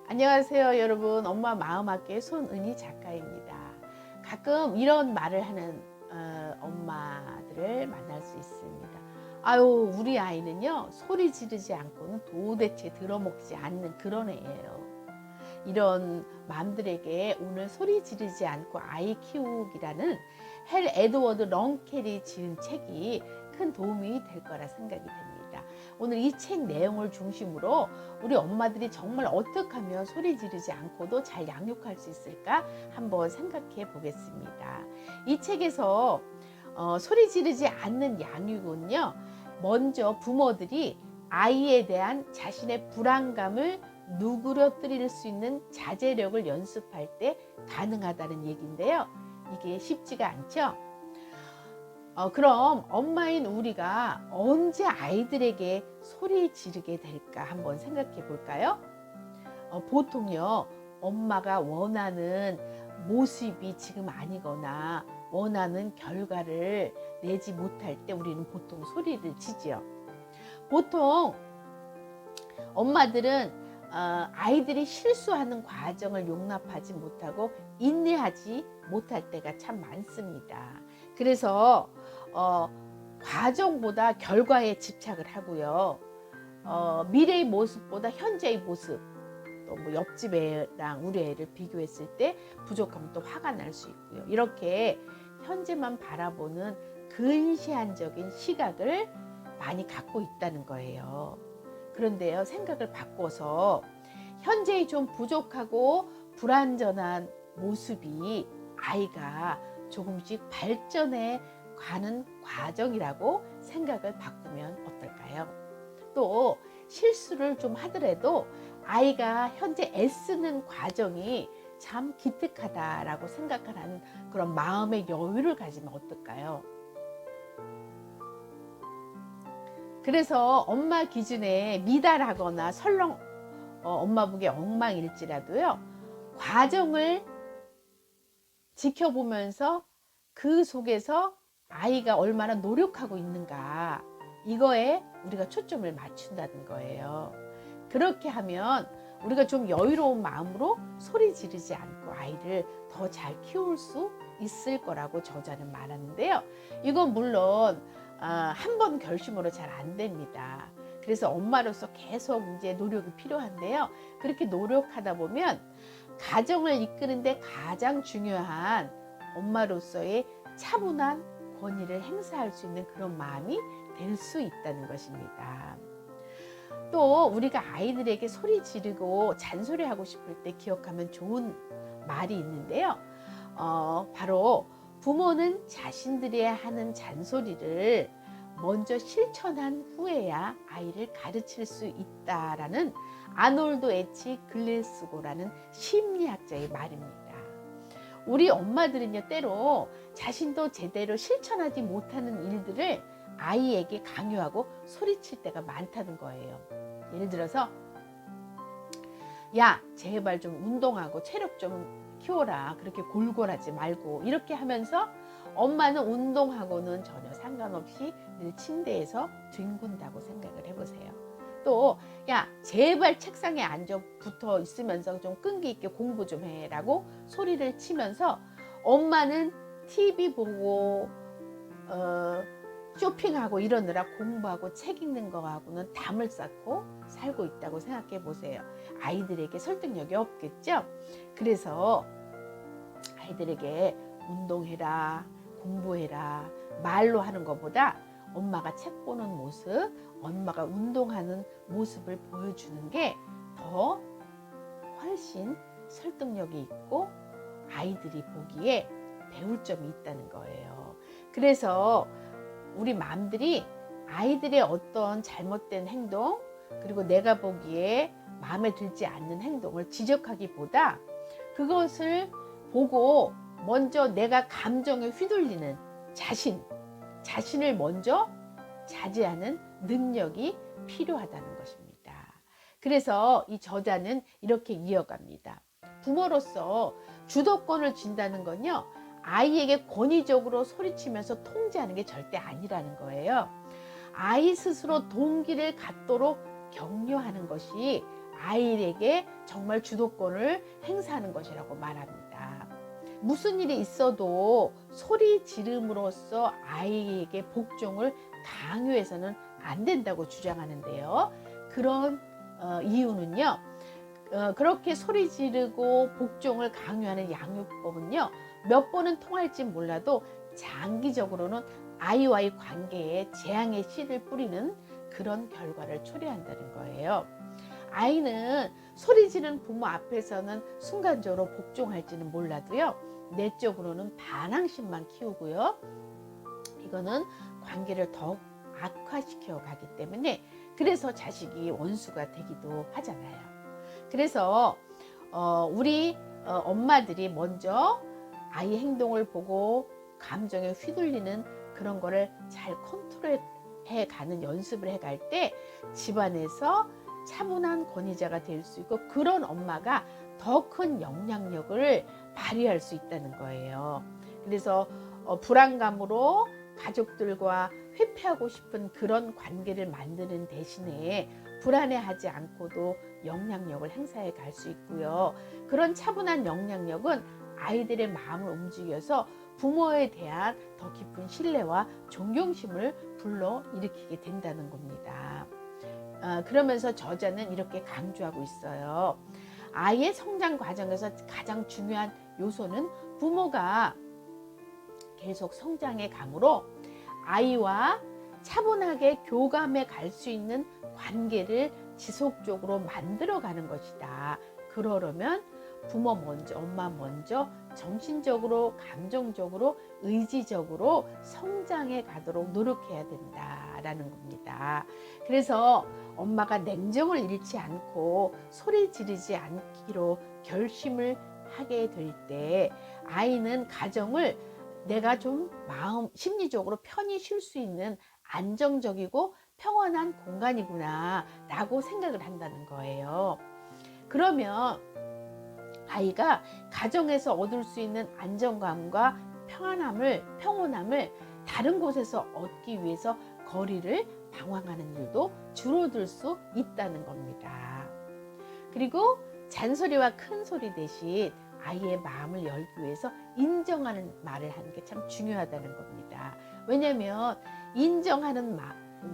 안녕하세요 여러분. 엄마 마음학교의 손은희 작가입니다. 가끔 이런 말을 하는 엄마들을 만날 수 있습니다. 아유, 우리 아이는요 소리 지르지 않고는 도대체 들어먹지 않는 그런 애예요. 이런 맘들에게 오늘 소리 지르지 않고 아이 키우기라는 헬 에드워드 런켈이 지은 책이 큰 도움이 될 거라 생각이 됩니다. 오늘 이 책 내용을 중심으로 우리 엄마들이 정말 어떻게 하면 소리 지르지 않고도 잘 양육할 수 있을까 한번 생각해 보겠습니다. 이 책에서 소리 지르지 않는 양육은요, 먼저 부모들이 아이에 대한 자신의 불안감을 누그러뜨릴 수 있는 자제력을 연습할 때 가능하다는 얘기인데요. 이게 쉽지가 않죠? 그럼 엄마인 우리가 언제 아이들에게 소리 지르게 될까 한번 생각해 볼까요? 보통요, 엄마가 원하는 모습이 지금 아니거나 원하는 결과를 내지 못할 때 우리는 보통 소리를 지지요. 보통 엄마들은 아이들이 실수하는 과정을 용납하지 못하고 인내하지 못할 때가 참 많습니다. 그래서 과정보다 결과에 집착을 하고요. 미래의 모습보다 현재의 모습, 또 뭐 옆집 애랑 우리 애를 비교했을 때 부족하면 또 화가 날 수 있고요. 이렇게 현재만 바라보는 근시안적인 시각을 많이 갖고 있다는 거예요. 그런데요, 생각을 바꿔서 현재의 좀 부족하고 불완전한 모습이 아이가 조금씩 발전해 가는 과정이라고 생각을 바꾸면 어떨까요? 또 실수를 좀 하더라도 아이가 현재 애쓰는 과정이 참 기특하다라고 생각하는 그런 마음의 여유를 가지면 어떨까요? 그래서 엄마 기준에 미달하거나 설렁 엄마 보기에 엉망일지라도요, 과정을 지켜보면서 그 속에서 아이가 얼마나 노력하고 있는가, 이거에 우리가 초점을 맞춘다는 거예요. 그렇게 하면 우리가 좀 여유로운 마음으로 소리 지르지 않고 아이를 더 잘 키울 수 있을 거라고 저자는 말하는데요. 이건 물론 한 번 결심으로 잘 안 됩니다. 그래서 엄마로서 계속 이제 노력이 필요한데요. 그렇게 노력하다 보면 가정을 이끄는데 가장 중요한 엄마로서의 차분한 권위를 행사할 수 있는 그런 마음이 될 수 있다는 것입니다. 또 우리가 아이들에게 소리 지르고 잔소리하고 싶을 때 기억하면 좋은 말이 있는데요. 바로 부모는 자신들이 하는 잔소리를 먼저 실천한 후에야 아이를 가르칠 수 있다라는 아놀드 H 글래스고라는 심리학자의 말입니다. 우리 엄마들은요, 때로 자신도 제대로 실천하지 못하는 일들을 아이에게 강요하고 소리칠 때가 많다는 거예요. 예를 들어서, 야, 제발 좀 운동하고 체력 좀 키워라. 그렇게 골골하지 말고. 이렇게 하면서 엄마는 운동하고는 전혀 상관없이 늘 침대에서 뒹군다고 생각을 해보세요. 또, 야, 제발 책상에 앉아 붙어 있으면서 좀 끈기 있게 공부 좀 해라고 소리를 치면서 엄마는 TV 보고 쇼핑하고 이러느라 공부하고 책 읽는 거하고는 담을 쌓고 살고 있다고 생각해 보세요. 아이들에게 설득력이 없겠죠? 그래서 아이들에게 운동해라, 공부해라 말로 하는 것보다 엄마가 책 보는 모습, 엄마가 운동하는 모습을 보여주는 게 더 훨씬 설득력이 있고 아이들이 보기에 배울 점이 있다는 거예요. 그래서 우리 맘들이 아이들의 어떤 잘못된 행동, 그리고 내가 보기에 마음에 들지 않는 행동을 지적하기보다 그것을 보고 먼저 내가 감정에 휘둘리는 자신을 먼저 자제하는 능력이 필요하다는 것입니다. 그래서 이 저자는 이렇게 이어갑니다. 부모로서 주도권을 쥔다는 건요, 아이에게 권위적으로 소리치면서 통제하는 게 절대 아니라는 거예요. 아이 스스로 동기를 갖도록 격려하는 것이 아이에게 정말 주도권을 행사하는 것이라고 말합니다. 무슨 일이 있어도 소리 지름으로써 아이에게 복종을 강요해서는 안 된다고 주장하는데요. 그런 이유는요. 그렇게 소리 지르고 복종을 강요하는 양육법은요. 몇 번은 통할지 몰라도 장기적으로는 아이와의 관계에 재앙의 씨를 뿌리는 그런 결과를 초래한다는 거예요. 아이는 소리 지르는 부모 앞에서는 순간적으로 복종할지는 몰라도요. 내적으로는 반항심만 키우고요. 이거는 관계를 더욱 악화시켜 가기 때문에 그래서 자식이 원수가 되기도 하잖아요. 그래서 우리 엄마들이 먼저 아이 행동을 보고 감정에 휘둘리는 그런 거를 잘 컨트롤해 가는 연습을 해갈 때 집안에서 차분한 권위자가 될 수 있고 그런 엄마가 더 큰 영향력을 발휘할 수 있다는 거예요. 그래서 불안감으로 가족들과 회피하고 싶은 그런 관계를 만드는 대신에 불안해하지 않고도 영향력을 행사해 갈 수 있고요. 그런 차분한 영향력은 아이들의 마음을 움직여서 부모에 대한 더 깊은 신뢰와 존경심을 불러일으키게 된다는 겁니다. 그러면서 저자는 이렇게 강조하고 있어요. 아이의 성장 과정에서 가장 중요한 요소는 부모가 계속 성장해 가므로 아이와 차분하게 교감해 갈 수 있는 관계를 지속적으로 만들어가는 것이다. 그러려면 부모 먼저, 엄마 먼저 정신적으로, 감정적으로, 의지적으로 성장해 가도록 노력해야 된다라는 겁니다. 그래서 엄마가 냉정을 잃지 않고 소리 지르지 않기로 결심을 하게 될 때 아이는 가정을 내가 좀 심리적으로 편히 쉴 수 있는 안정적이고 평온한 공간이구나 라고 생각을 한다는 거예요. 그러면 아이가 가정에서 얻을 수 있는 안정감과 평온함을 다른 곳에서 얻기 위해서 거리를 방황하는 일도 줄어들 수 있다는 겁니다. 그리고 잔소리와 큰 소리 대신 아이의 마음을 열기 위해서 인정하는 말을 하는 게 참 중요하다는 겁니다. 왜냐하면 인정하는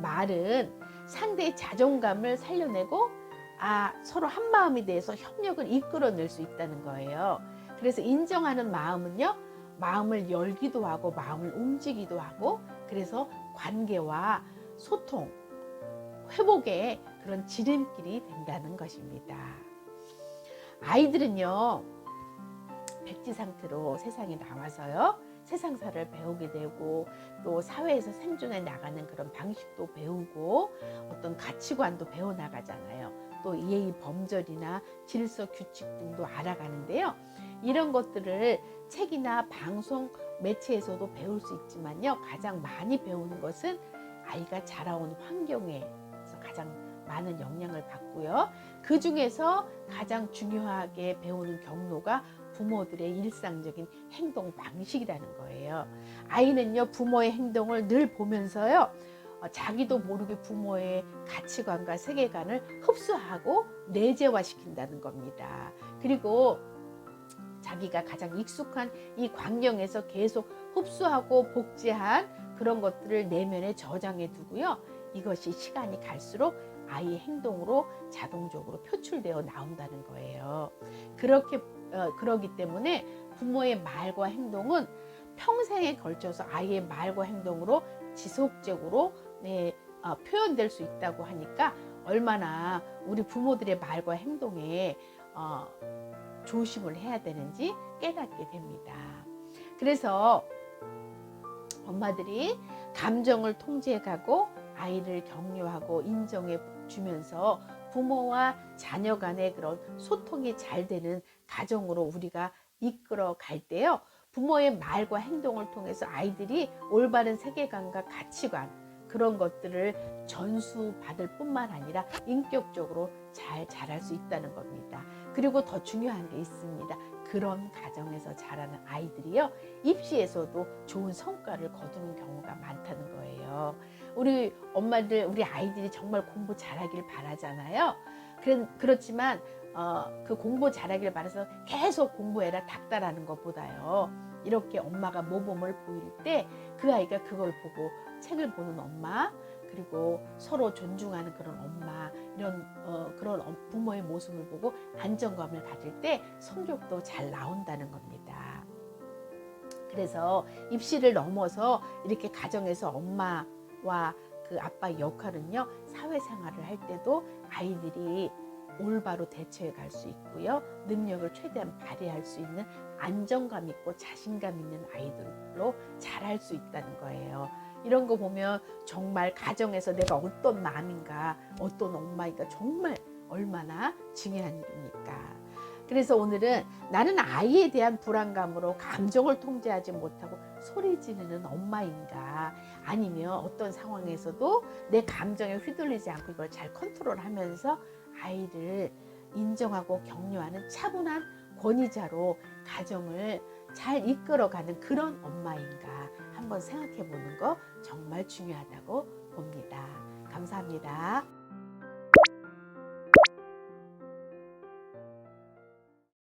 말은 상대의 자존감을 살려내고 서로 한 마음이 돼서 협력을 이끌어낼 수 있다는 거예요. 그래서 인정하는 마음은요, 마음을 열기도 하고 마음을 움직이기도 하고 그래서 관계와 소통, 회복의 그런 지름길이 된다는 것입니다. 아이들은요, 백지 상태로 세상에 나와서요, 세상사를 배우게 되고 또 사회에서 생존해 나가는 그런 방식도 배우고 어떤 가치관도 배워나가잖아요. 또 예의 범절이나 질서 규칙 등도 알아가는데요. 이런 것들을 책이나 방송 매체에서도 배울 수 있지만요. 가장 많이 배우는 것은 아이가 자라온 환경에서 가장 많은 영향을 받고요. 그 중에서 가장 중요하게 배우는 경로가 부모들의 일상적인 행동 방식이라는 거예요. 아이는요, 부모의 행동을 늘 보면서요, 자기도 모르게 부모의 가치관과 세계관을 흡수하고 내재화시킨다는 겁니다. 그리고 자기가 가장 익숙한 이 환경에서 계속 흡수하고 복제한 그런 것들을 내면에 저장해 두고요. 이것이 시간이 갈수록 아이의 행동으로 자동적으로 표출되어 나온다는 거예요. 그러기 때문에 부모의 말과 행동은 평생에 걸쳐서 아이의 말과 행동으로 지속적으로 표현될 수 있다고 하니까 얼마나 우리 부모들의 말과 행동에 조심을 해야 되는지 깨닫게 됩니다. 그래서 엄마들이 감정을 통제해가고 아이를 격려하고 인정해 주면서 부모와 자녀 간의 그런 소통이 잘 되는 가정으로 우리가 이끌어 갈 때요, 부모의 말과 행동을 통해서 아이들이 올바른 세계관과 가치관 그런 것들을 전수받을 뿐만 아니라 인격적으로 잘 자랄 수 있다는 겁니다. 그리고 더 중요한 게 있습니다. 그런 가정에서 자라는 아이들이요, 입시에서도 좋은 성과를 거두는 경우가 많다는 거예요. 우리 엄마들, 우리 아이들이 정말 공부 잘하길 바라잖아요. 그렇지만 그 공부 잘하길 바라서 계속 공부해라 닥달하는 것보다요. 이렇게 엄마가 모범을 보일 때 그 아이가 그걸 보고 책을 보는 엄마, 그리고 서로 존중하는 그런 엄마, 이런 그런 부모의 모습을 보고 안정감을 가질 때 성적도 잘 나온다는 겁니다. 그래서 입시를 넘어서 이렇게 가정에서 엄마와 그 아빠의 역할은요, 사회생활을 할 때도 아이들이 올바로 대처해 갈 수 있고요, 능력을 최대한 발휘할 수 있는 안정감 있고 자신감 있는 아이들로 자랄 수 있다는 거예요. 이런 거 보면 정말 가정에서 내가 어떤 마음인가, 어떤 엄마인가 정말 얼마나 중요한 일입니까? 그래서 오늘은 나는 아이에 대한 불안감으로 감정을 통제하지 못하고 소리 지르는 엄마인가, 아니면 어떤 상황에서도 내 감정에 휘둘리지 않고 이걸 잘 컨트롤하면서 아이를 인정하고 격려하는 차분한 권위자로 가정을 잘 이끌어가는 그런 엄마인가 한번 생각해 보는 거 정말 중요하다고 봅니다. 감사합니다.